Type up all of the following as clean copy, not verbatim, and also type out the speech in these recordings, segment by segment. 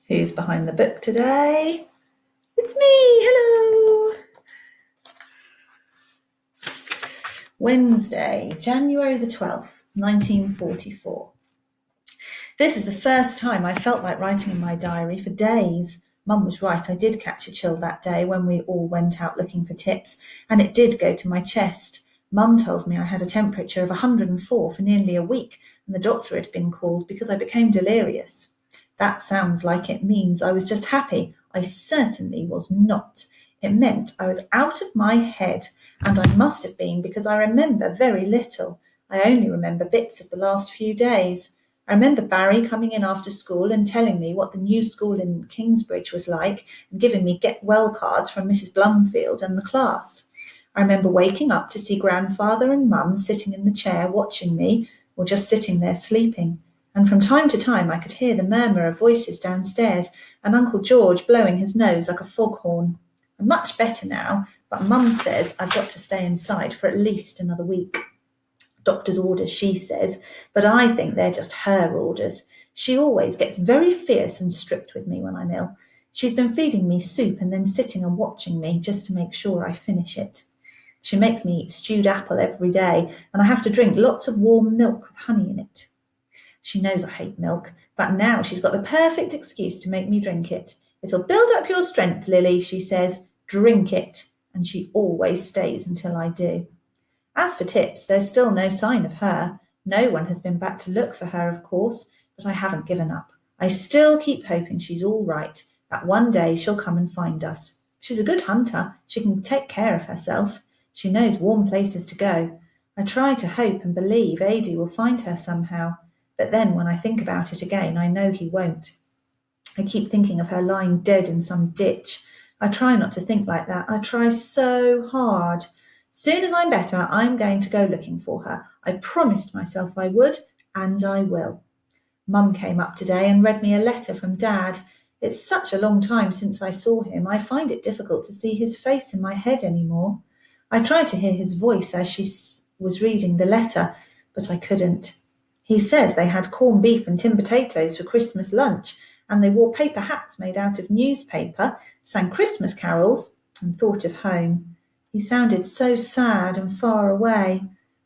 Who's behind the book today? It's me, hello! Wednesday, January the 12th, 1944. This is the first time I felt like writing in my diary for days. Mum was right, I did catch a chill that day when we all went out looking for tips, and it did go to my chest. Mum told me I had a temperature of 104 for nearly a week, and the doctor had been called because I became delirious. That sounds like it means I was just happy. I certainly was not. It meant I was out of my head, and I must have been because I remember very little. I only remember bits of the last few days. I remember Barry coming in after school and telling me what the new school in Kingsbridge was like and giving me get well cards from Mrs. Blumfield and the class. I remember waking up to see Grandfather and Mum sitting in the chair watching me or just sitting there sleeping. And from time to time I could hear the murmur of voices downstairs and Uncle George blowing his nose like a foghorn. I'm much better now, but Mum says I've got to stay inside for at least another week. Doctor's orders, she says, but I think they're just her orders. She always gets very fierce and strict with me when I'm ill. She's been feeding me soup and then sitting and watching me just to make sure I finish it. She makes me eat stewed apple every day, and I have to drink lots of warm milk with honey in it. She knows I hate milk, but now she's got the perfect excuse to make me drink it. It'll build up your strength, Lily, she says. Drink it. And she always stays until I do. As for Tips, there's still no sign of her. No one has been back to look for her, of course, but I haven't given up. I still keep hoping she's all right, that one day she'll come and find us. She's a good hunter. She can take care of herself. She knows warm places to go. I try to hope and believe Adi will find her somehow, but then when I think about it again, I know he won't. I keep thinking of her lying dead in some ditch. I try not to think like that. I try so hard. Soon as I'm better, I'm going to go looking for her. I promised myself I would, and I will. Mum came up today and read me a letter from Dad. It's such a long time since I saw him. I find it difficult to see his face in my head anymore. I tried to hear his voice as she was reading the letter, but I couldn't. He says they had corned beef and tin potatoes for Christmas lunch, and they wore paper hats made out of newspaper, sang Christmas carols, and thought of home. He sounded so sad and far away.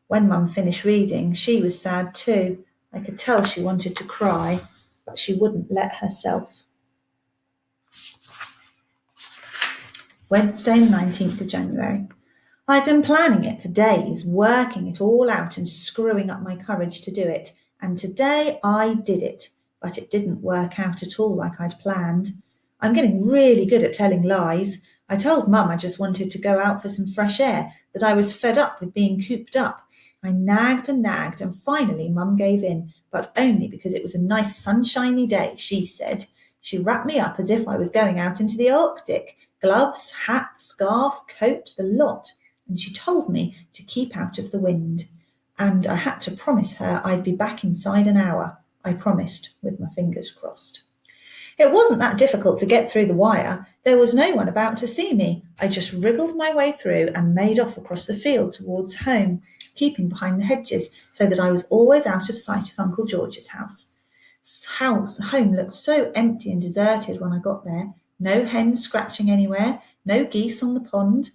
When Mum finished reading, she was sad too. I could tell she wanted to cry, but she wouldn't let herself. Wednesday, the 19th of January. I've been planning it for days, working it all out and screwing up my courage to do it. And today I did it, but it didn't work out at all like I'd planned. I'm getting really good at telling lies. I told Mum I just wanted to go out for some fresh air, that I was fed up with being cooped up. I nagged, and finally Mum gave in, but only because it was a nice sunshiny day, she said. She wrapped me up as if I was going out into the Arctic. Gloves, hat, scarf, coat, the lot. And she told me to keep out of the wind. And I had to promise her I'd be back inside an hour. I promised, with my fingers crossed. It wasn't that difficult to get through the wire. There was no one about to see me. I just wriggled my way through and made off across the field towards home, keeping behind the hedges so that I was always out of sight of Uncle George's house. Home looked so empty and deserted when I got there. No hens scratching anywhere, no geese on the pond.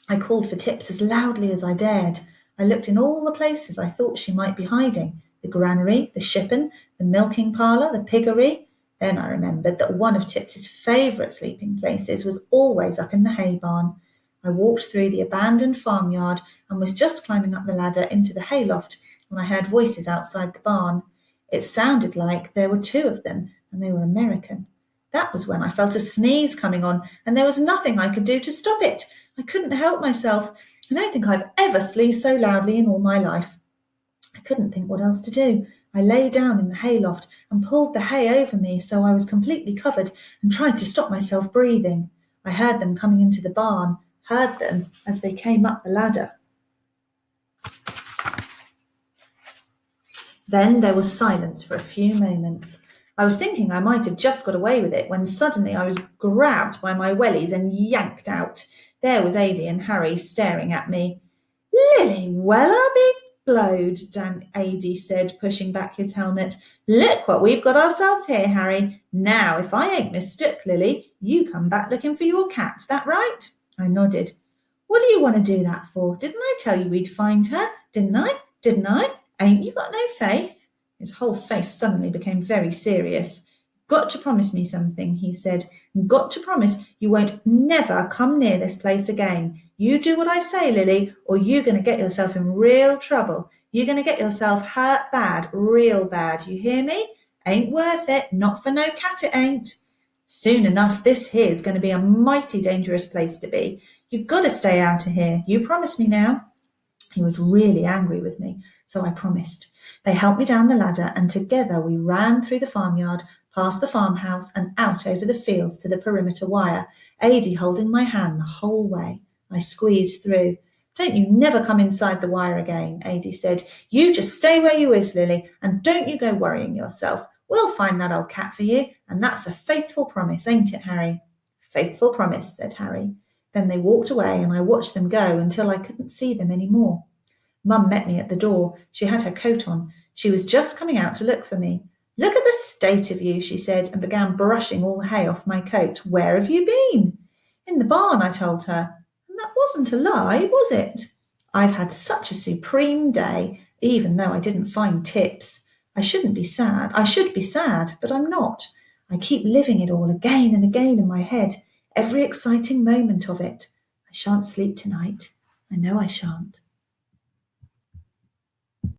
I called for Tips as loudly as I dared. I looked in all the places I thought she might be hiding. The granary, the shippen, the milking parlour, the piggery. Then I remembered that one of Tips's favourite sleeping places was always up in the hay barn. I walked through the abandoned farmyard and was just climbing up the ladder into the hayloft when I heard voices outside the barn. It sounded like there were two of them, and they were American. That was when I felt a sneeze coming on, and there was nothing I could do to stop it. I couldn't help myself. I don't think I've ever sneezed so loudly in all my life. I couldn't think what else to do. I lay down in the hayloft and pulled the hay over me so I was completely covered and tried to stop myself breathing. I heard them coming into the barn, heard them as they came up the ladder. Then there was silence for a few moments. I was thinking I might have just got away with it when suddenly I was grabbed by my wellies and yanked out. There was Adi and Harry staring at me. "Lily Wellaby explode, AD said, pushing back his helmet. Look what we've got ourselves here, Harry. Now, if I ain't mistook, Lily, you come back looking for your cat, that right? I nodded. What do you want to do that for? Didn't I tell you we'd find her? Didn't I? Didn't I? Ain't you got no faith? His whole face suddenly became very serious. Got to promise me something, he said. Got to promise you won't never come near this place again. You do what I say, Lily, or you're going to get yourself in real trouble. You're going to get yourself hurt bad, real bad. You hear me? Ain't worth it. Not for no cat it ain't. Soon enough, this here's going to be a mighty dangerous place to be. You've got to stay out of here. You promise me now. He was really angry with me, so I promised. They helped me down the ladder, and together we ran through the farmyard, past the farmhouse, and out over the fields to the perimeter wire, Adie holding my hand the whole way. I squeezed through. Don't you never come inside the wire again, Adie said. You just stay where you is, Lily, and don't you go worrying yourself. We'll find that old cat for you, and that's a faithful promise, ain't it, Harry? Faithful promise, said Harry. Then they walked away, and I watched them go until I couldn't see them any more. Mum met me at the door. She had her coat on. She was just coming out to look for me. Look at the state of you, she said, and began brushing all the hay off my coat. Where have you been? In the barn, I told her. And that wasn't a lie, was it? I've had such a supreme day, even though I didn't find Tips. I shouldn't be sad. I should be sad, but I'm not. I keep living it all again and again in my head, every exciting moment of it. I shan't sleep tonight. I know I shan't.